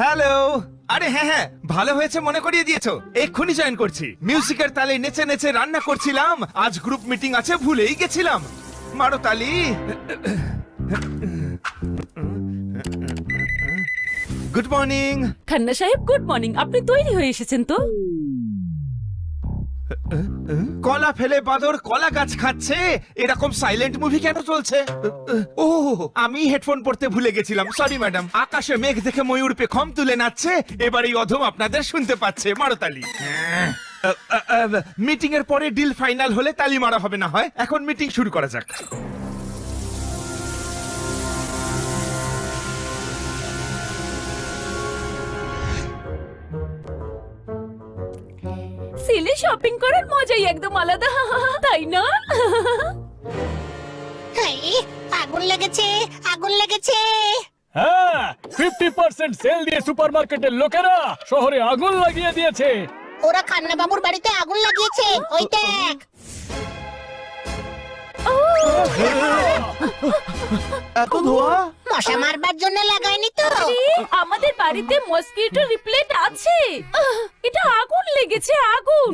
Hello. আরে হ্যাঁ হ্যাঁ, ভালো হয়েছে মনে করিয়ে দিয়েছো। এক্ষুনি জয়েন করছি। মিউজিকের তালে নেচে নেচে রান্না করছিলাম, আজ গ্রুপ মিটিং আছে, ভুলেই গেছিলাম। মারো তালি। Good morning. খান্না সাহেব গুড মর্নিং। আপনি তৈরি হয়ে এসেছেন তো? কলা ফেলে বাঁদর কলা গাছ খাচ্ছে, এরকম সাইলেন্ট মুভি কেন চলছে? ও, আমি হেডফোন পড়তে ভুলে গেছিলাম, সরি ম্যাডাম। আকাশে মেঘ দেখে ময়ূর পেখম তুলে নাচছে, এবার এই অধম আপনাদের শুনতে পাচ্ছে। মারো তালি। মিটিং এর পরে ডিল ফাইনাল হলে তালি মারা হবে না হয়। এখন মিটিং শুরু করা যাক। সিলে শপিং করার মজাই একদম আলাদা, তাই না? আগুন লেগেছে, আগুন লেগেছে। হ্যাঁ, 50% সেল দিয়ে সুপারমার্কেটের লোকেরা শহরে আগুন লাগিয়ে দিয়েছে। ওরা খান্না বাবুর বাড়িতে আগুন লাগিয়েছে, ওই দেখ। এত ধোয়া? মশা মারবার জন্য লাগায়নি তো? আমাদের বাড়িতে মসকিটো রিপ্লেট আছে। এটা আগুন লেগেছে, আগুন।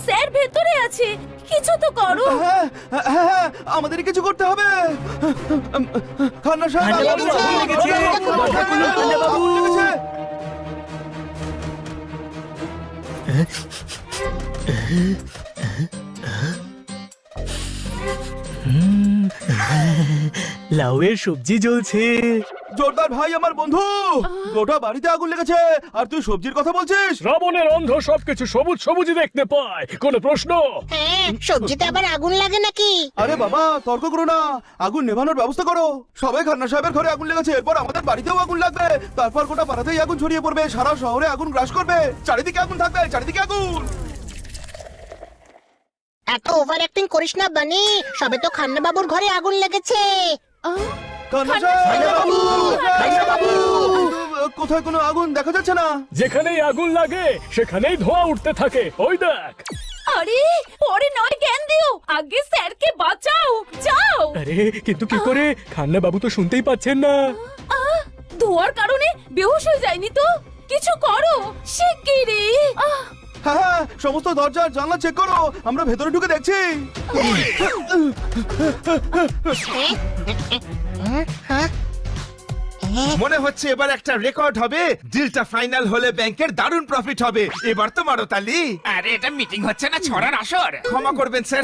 স্যার ভেতরে আছে, কিছু তো করো। হ্যাঁ হ্যাঁ, আমাদের কিছু করতে হবে। খান্না সাহেব, খান্না বাবু, আগুন লেগেছে। খান্না বাবু। আগুন লেগেছে। লাউয়ের সবজি জ্বলছে। জোরদার ভাই, আমার বন্ধু, গোটা বাড়িতে আগুন লেগেছে আর তুই সবজির কথা বলছিস? রাবণের অন্ধ সবকিছু সবুজ সবুজই দেখতে পায়। কোনো প্রশ্ন? হ্যাঁ, সবজিতে আবার আগুন লাগে নাকি? আরে বাবা, তর্ক করো না, আগুন নেভানোর ব্যবস্থা করো। সবাই খান্না সাহেবের ঘরে আগুন লেগেছে, এরপর আমাদের বাড়িতেও আগুন লাগবে, তারপর গোটা পাড়াতেই আগুন ছড়িয়ে পড়বে, সারা শহরে আগুন গ্রাস করবে, চারিদিকে আগুন থাকবে, চারিদিকে আগুন। এত ওভার অ্যাক্টিং করিস না বানি, সবে তো খান্না বাবুর ঘরে আগুন লেগেছে। খান্না সাহেব, খান্না বাবু, কোথায় কোনো আগুন দেখা যাচ্ছে না। যেখানেই আগুন লাগে সেখানেই ধোঁয়া উঠতে থাকে, ওই দেখ। আরে পরে নয় জ্ঞান দিও, আগে স্যারকে বাঁচাও, যাও। আরে কিন্তু কি করে? খান্না বাবু তো শুনতেই পাচ্ছেন না। ধোঁয়ার কারণে বেহুশ হয়ে যায়নি তো? কিছু করো শিগগিরই। হ্যাঁ হ্যাঁ, সমস্ত দরজা আর জানলা চেক করো, আমরা ভেতরে ঢুকে দেখছি। মনে হচ্ছে এবার একটা রেকর্ড হবে, ডিলটা ফাইনাল হলে ব্যাংকের দারুণ প্রফিট হবে। এবার তো মারো তালি। আরে এটা মিটিং হচ্ছে না, ছড়ার আসর। ক্ষমা করবেন স্যার,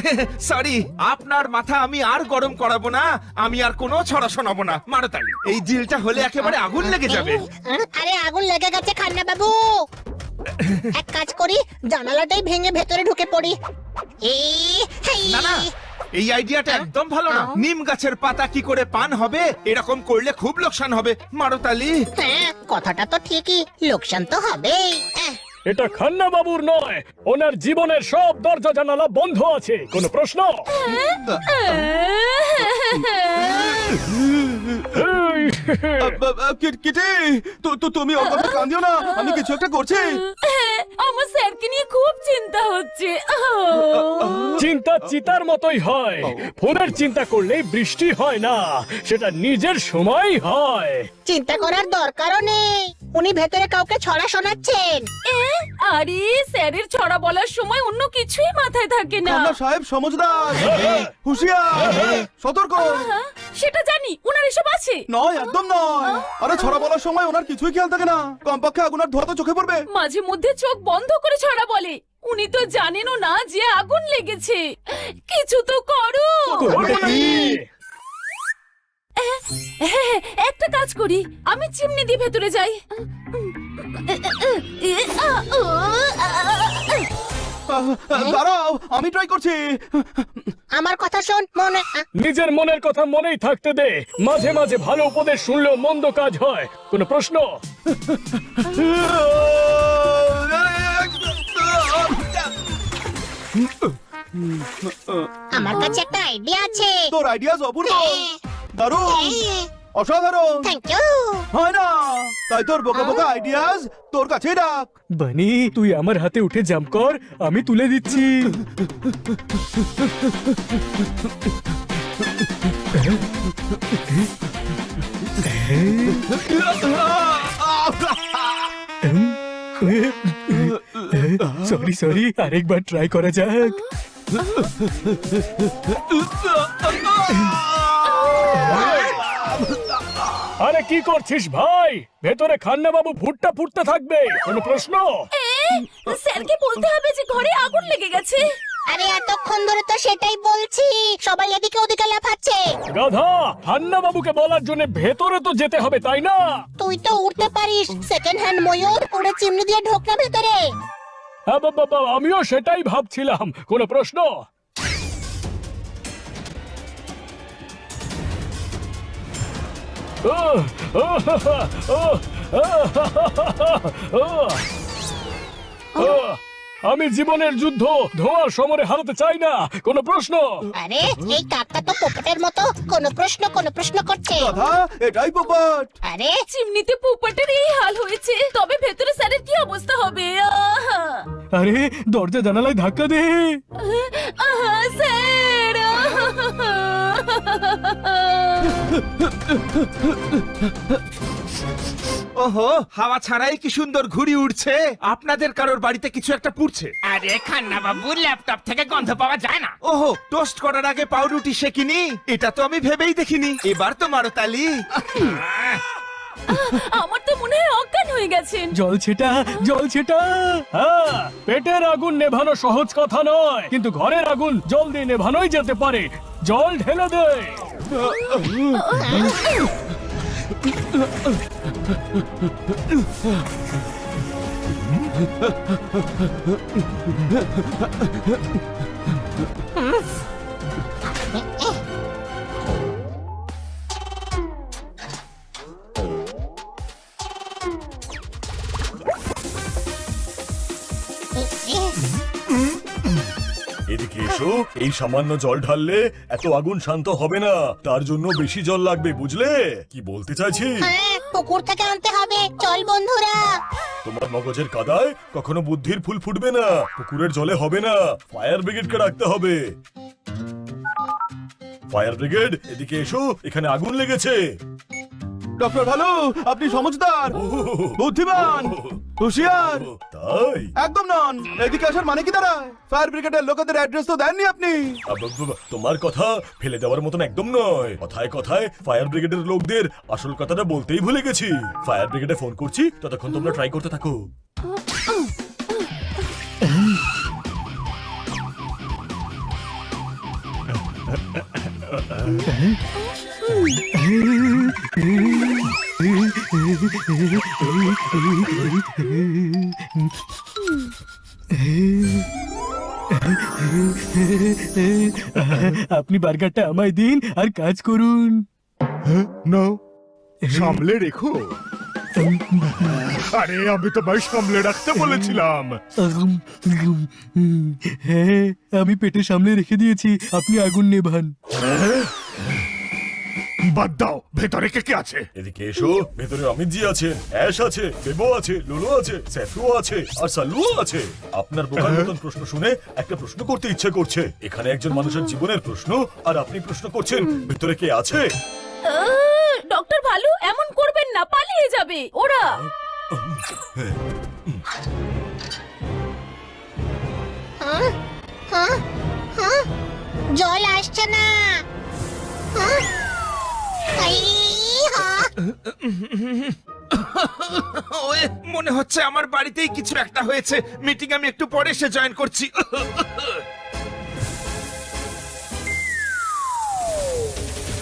সরি। আপনার মাথা আমি আর গরম করাবো না, আমি আর কোনো ছড়া শোনাবো না। মারো তালি। এই ডিলটা হলে একেবারে আগুন লেগে যাবে। আরে আগুন লেগে গেছে খান্না বাবু। এক কাজ করি, জানালাটাই ভেঙে ভেতরে ঢুকে পড়ি। না না, এই আইডিয়াটা একদম ভালো না। নিম গাছের পাতা কি করে পান হবে? এরকম করলে খুব লোকসান হবে। মারো তালি। হ্যাঁ, কথাটা তো ঠিকই, লোকসান তো হবেই। এটা খান্না বাবুর নয়, ওনার জীবনের সব দরজা জানালা বন্ধ আছে। কোনো প্রশ্ন? কিটি, তুমি ওর কথা কান দিও না, আমি কিছু একটা করছি। আমার স্যারকে নিয়ে খুব চিন্তা হচ্ছে। চিন্তা চিতার মতোই হয়। ফোনের চিন্তা করলেই বৃষ্টি হয় না, সেটা নিজের সময় হয়। চিন্তা করার দরকারও নেই, উনি ভেতরে কাউকে ছড়া শোনাচ্ছেন। আরে স্যারের ছড়া বলার সময় অন্য কিছুই মাথায় থাকে না। খান্না সাহেব সমঝদার, হুঁশিয়ার, সতর্ক। সেটা জানি, ওনার এসব আছে। নয়, একদম নয়। আরে ছড়া বলার সময় ওনার কিছুই খেয়াল থাকে না, কমপক্ষে আগুন আর ধোঁয়া তো চোখে পড়বে। মাঝে মধ্যে চোখ বন্ধ করে ছড়া বলে। উনি তো জানেনও না যে আগুন লেগেছে। কিছু তো করো। করবে কি? হ্যাঁ, একটা কাজ করি, আমি চিমনি দিয়ে ভেতরে যাই। দাঁড়াও, আমি ট্রাই করছি। আমার কথা শোন, মনে নিজের মনের কথা মনেই থাকতে দে। মাঝে মাঝে ভালো উপদেশ শুনলেও মন্দ কাজ হয়। কোনো প্রশ্ন? আমার কাছে একটা আইডিয়া আছে। তোর আইডিয়াস অপূর্ব, দারুণ, অসাধারণ। Thank you. হয় না, তাই তোর বোকা বোকা আইডিয়াস তোর কাছেই রাখ। বানি, তুই আমার হাতে উঠে জাম্প কর, আমি তুলে দিচ্ছি। সরি সরি, আরেকবার ট্রাই করা যাক। আরে কি করছিস ভাই? ভেতরে খান্না বাবু ভুট্টা ফুটতে থাকবে, কোনো প্রশ্ন? স্যারকে বলতে হবে যে ঘরে আগুন লেগে গেছে। আরে এতক্ষণ ধরে তো সেটাই বলছি, সবাই এদিকে ওদিকে লাফাচ্ছে। গাধা, খান্না বাবুকে বলার জন্য ভেতরে তো যেতে হবে, তাই না? তুই তো উঠতে পারিস, সেকেন্ড হ্যান্ড ময়ূর, উড়ে চিমনি দিয়ে ঢোক না ভেতরে। হ্যাঁ বাবা, আমিও সেটাই ভাবছিলাম, কোনো প্রশ্ন? আমি জীবনের যুদ্ধ ধোঁয়ার সমরে হারাতে চাই না, কোনো প্রশ্ন? আরে এই কাকটা তো পোপটের মতো কোনো প্রশ্ন করছে। এটাই পোপট। আরে চিমনিতে পোপটের এই হাল হয়েছে, তবে ভেতরে স্যারের কি অবস্থা হবে? আরে দরজা জানালায় ধাক্কা দে। স্যার! ওহো, হাওয়া ছাড়াই কি সুন্দর ঘুড়ি উড়ছে। আপনাদের কারোর বাড়িতে কিছু একটা পুড়ছে। আরে খান্না বাবু, ল্যাপটপ থেকে গন্ধ পাওয়া যায় না। ওহো, টোস্ট করার আগে পাউরুটি শেখিনি, এটা তো আমি ভেবেই দেখিনি। এবার তো মারো তালি। আমার তো মনে হয় অজ্ঞান হয়ে গেছেন। জল ছেটা, জল ছেটা। হ্যাঁ, পেটের আগুন নেভানো সহজ কথা নয়, কিন্তু ঘরের আগুন জল দিয়ে নেভানোই যেতে পারে। জল ঢেলে দে। এদিকে এসো, এই সামান্য জল ঢাললে এত আগুন শান্ত হবে না, তার জন্য বেশি জল লাগবে, বুঝলে কি বলতে চাইছি? হ্যাঁ, পুকুর থেকে আনতে হবে, চল বন্ধুরা। তোমার মগজের কাদায় কখনো বুদ্ধির ফুল ফুটবে না, পুকুরের জলে হবে না, ফায়ার ব্রিগেডকে ডাকতে হবে। ফায়ার ব্রিগেড, এদিকে এসো, এখানে আগুন লেগেছে। ডক্টর ভালু, আপনি সমঝদার, বুদ্ধিমান, হুঁশিয়ার। তাই একদম নন। এদিকে আসার মানে কি দাঁড়ায়? ফায়ার ব্রিগেডের লোকেদের অ্যাড্রেস তো দেননি আপনি। তোমার কথা ফেলে দেওয়ার মতন একদম নয়। কথায় কথায় ফায়ার ব্রিগেডের লোকদের আসল কথাটা বলতেই ভুলে গেছি। ফায়ার ব্রিগেডে ফোন করছি, ততক্ষণ তোমরা ট্রাই করতে থাকো। আপনি বার্গারটা আমায় দিন আর কাজ করুন। নাও, সামলে রেখো। আরে আমি তোমায় সামলে রাখতে বলেছিলাম। হ্যাঁ, আমি পেটে সামলে রেখে দিয়েছি, আপনি আগুন নেভান। বাদ দাও, ভেতরে কে কে আছে? এদিকে এসো, ভেতরে অমিত জি আছে, অ্যাশ আছে, বেবো আছে, লুলু আছে, স্যাফরু আছে, আর সালুও আছে। আপনার বোকার মতন প্রশ্ন শুনে একটা প্রশ্ন করতে ইচ্ছে করছে। এখানে একজন মানুষের জীবনের প্রশ্ন, আর আপনি প্রশ্ন করছেন ভেতরে কে আছে। ডক্টর ভালু, এমন করবেন না, পালিয়ে যাবে ওরা। হ্যাঁ, হ্যাঁ, হ্যাঁ, জল আসছে না। হ্যাঁ, এই, হ্যাঁ। ওয়ে, মনে হচ্ছে আমার বাড়িতেই কিছু একটা হয়েছে। মিটিং আমি একটু পরে এসে জয়েন করছি।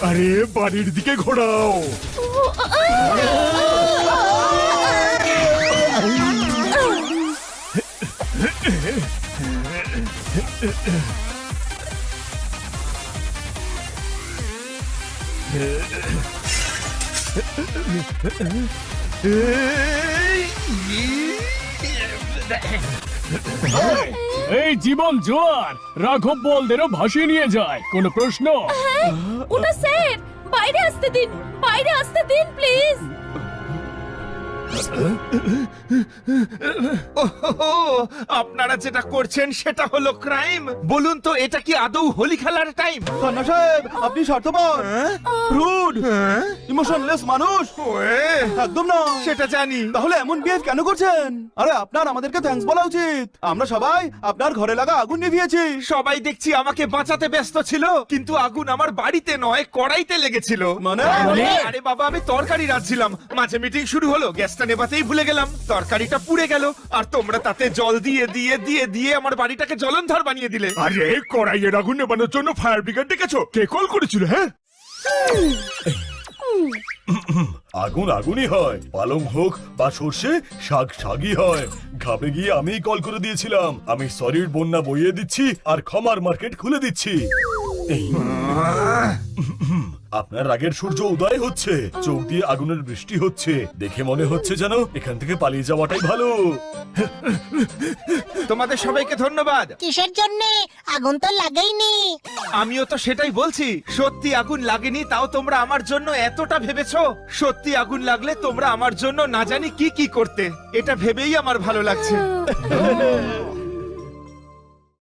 আরে বাড়ির দিকে ঘোরাও। এই জীবন জোয়ার রাঘব বলদেরও ভাসিয়ে নিয়ে যায়, কোনো প্রশ্ন? ওটা স্যার, বাইরে আসতে দিন, বাইরে আসতে দিন প্লিজ। ওহো, আপনারা যেটা করছেন সেটা হলো ক্রাইম। বলুন তো এটা কি আদৌ হোলি খেলার টাইম? খান্না সাহেব আপনি স্বার্থপর, রুড, ইমোশনলেস মানুষ। একদম না। সেটা জানি। তাহলে এমন বিহেভ কেন করছেন? আরে আপনার আমাদেরকে থ্যাঙ্কস বলা উচিত। আমরা সবাই আপনার ঘরে লাগা আগুন নিভিয়েছি। সবাই দেখছি আমাকে বাঁচাতে ব্যস্ত ছিল, কিন্তু আগুন আমার বাড়িতে নয় কড়াইতে লেগেছিল। মানে? আরে বাবা, আমি তরকারি রাঁধছিলাম, মাঝে মিটিং শুরু হলো, গ্যাসটা নেভাতেই ভুলে গেলাম, তরকারিটা পুড়ে গেল, আর তোমরা তাতে জল দিয়ে দিয়ে দিয়ে দিয়ে আমার বাড়িটাকে জ্বলনধর বানিয়ে দিলে। আরে কড়াইয়ের আগুন নেবানোর জন্য ফায়ার ব্রিগেড ডেকেছো? কে কল করেছিল? হ্যাঁ, আগুন আগুনই হয়, পালং হোক বা সর্ষে, শাক শাকই হয়। ঘাবে গিয়ে আমিই কল করে দিয়েছিলাম। আমি সরির বন্যা বইয়ে দিচ্ছি আর ক্ষমার মার্কেট খুলে দিচ্ছি। এই। আপনার রাগের সূর্য উদয় হচ্ছে, চোখ দিয়ে আগুনের বৃষ্টি হচ্ছে, দেখে মনে হচ্ছে যেন এখান থেকে পালিয়ে যাওয়াটাই ভালো। তোমাদের সবাইকে ধন্যবাদ। কিসের জন্যে? আগুন তো লাগেইনি। আমিও তো সেটাই বলছি, সত্যি আগুন লাগেনি, তাও তোমরা আমার জন্য এতটা ভেবেছো। সত্যি আগুন লাগলে তোমরা আমার জন্য না জানি কি কি করতে, এটা ভেবেই আমার ভালো লাগছে।